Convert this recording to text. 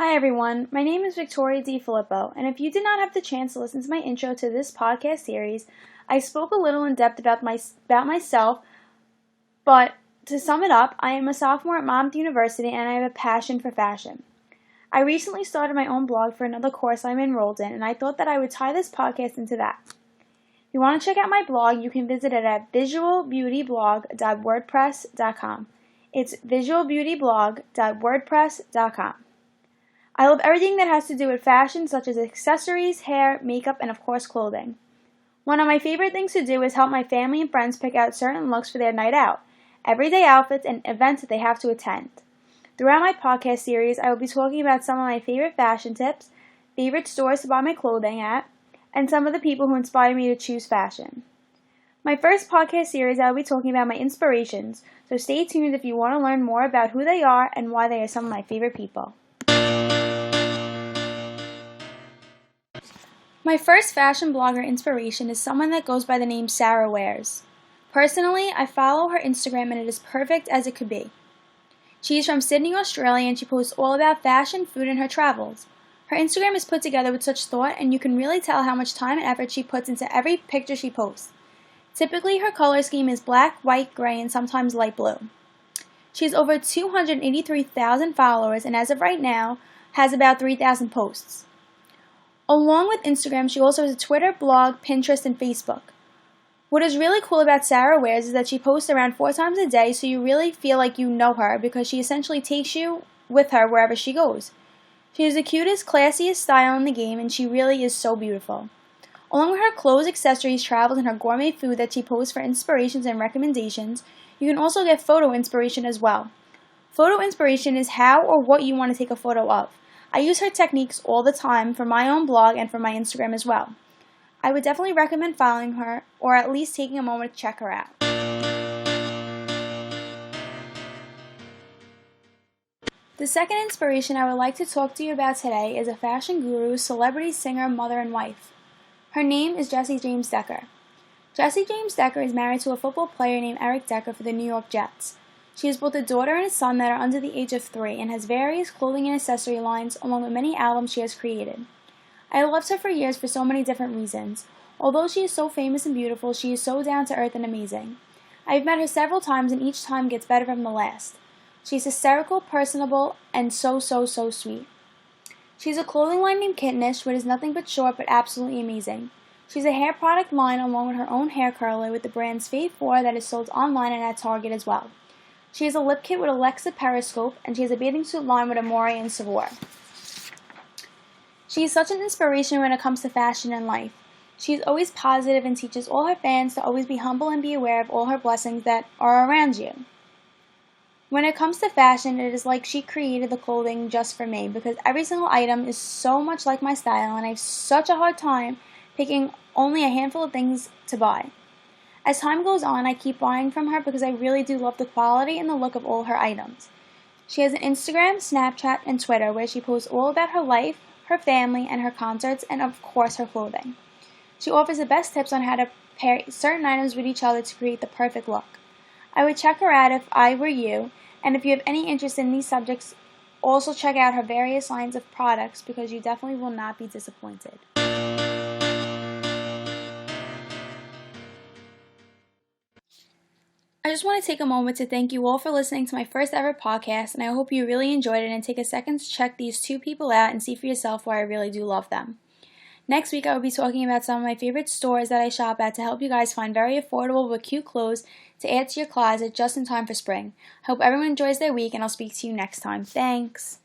Hi everyone, my name is Victoria D. Filippo, and if you did not have the chance to listen to my intro to this podcast series, I spoke a little in depth about myself, but to sum it up, I am a sophomore at Monmouth University and I have a passion for fashion. I recently started my own blog for another course I'm enrolled in, and I thought that I would tie this podcast into that. If you want to check out my blog, you can visit it at visualbeautyblog.wordpress.com. It's visualbeautyblog.wordpress.com. I love everything that has to do with fashion, such as accessories, hair, makeup, and of course clothing. One of my favorite things to do is help my family and friends pick out certain looks for their night out, everyday outfits, and events that they have to attend. Throughout my podcast series, I will be talking about some of my favorite fashion tips, favorite stores to buy my clothing at, and some of the people who inspire me to choose fashion. My first podcast series, I will be talking about my inspirations, so stay tuned if you want to learn more about who they are and why they are some of my favorite people. My first fashion blogger inspiration is someone that goes by the name Sarah Wears. Personally, I follow her Instagram and it is perfect as it could be. She is from Sydney, Australia, and she posts all about fashion, food, and her travels. Her Instagram is put together with such thought, and you can really tell how much time and effort she puts into every picture she posts. Typically, her color scheme is black, white, gray, and sometimes light blue. She has over 283,000 followers, and as of right now, has about 3,000 posts. Along with Instagram, she also has a Twitter, blog, Pinterest, and Facebook. What is really cool about Sarah Wears is that she posts around 4 times a day, so you really feel like you know her because she essentially takes you with her wherever she goes. She has the cutest, classiest style in the game, and she really is so beautiful. Along with her clothes, accessories, travels, and her gourmet food that she posts for inspirations and recommendations, you can also get photo inspiration as well. Photo inspiration is how or what you want to take a photo of. I use her techniques all the time for my own blog and for my Instagram as well. I would definitely recommend following her or at least taking a moment to check her out. The second inspiration I would like to talk to you about today is a fashion guru, celebrity, singer, mother, and wife. Her name is Jessie James Decker. Jessie James Decker is married to a football player named Eric Decker for the New York Jets. She has both a daughter and a son that are under the age of 3 and has various clothing and accessory lines along with many albums she has created. I loved her for years for so many different reasons. Although she is so famous and beautiful, she is so down to earth and amazing. I've met her several times and each time gets better from the last. She's hysterical, personable, and so sweet. She has a clothing line named Kittenish, which is nothing but short but absolutely amazing. She has a hair product line along with her own hair curler with the brand's Fave 4 that is sold online and at Target as well. She has a lip kit with Alexa Periscope, and she has a bathing suit line with Amore and Savoir. She is such an inspiration when it comes to fashion and life. She is always positive and teaches all her fans to always be humble and be aware of all her blessings that are around you. When it comes to fashion, it is like she created the clothing just for me because every single item is so much like my style and I have such a hard time picking only a handful of things to buy. As time goes on, I keep buying from her because I really do love the quality and the look of all her items. She has an Instagram, Snapchat, and Twitter where she posts all about her life, her family, and her concerts, and of course her clothing. She offers the best tips on how to pair certain items with each other to create the perfect look. I would check her out if I were you, and if you have any interest in these subjects, also check out her various lines of products because you definitely will not be disappointed. I just want to take a moment to thank you all for listening to my first ever podcast, and I hope you really enjoyed it and take a second to check these 2 people out and see for yourself why I really do love them. Next week I will be talking about some of my favorite stores that I shop at to help you guys find very affordable but cute clothes to add to your closet just in time for spring. I hope everyone enjoys their week, and I'll speak to you next time. Thanks!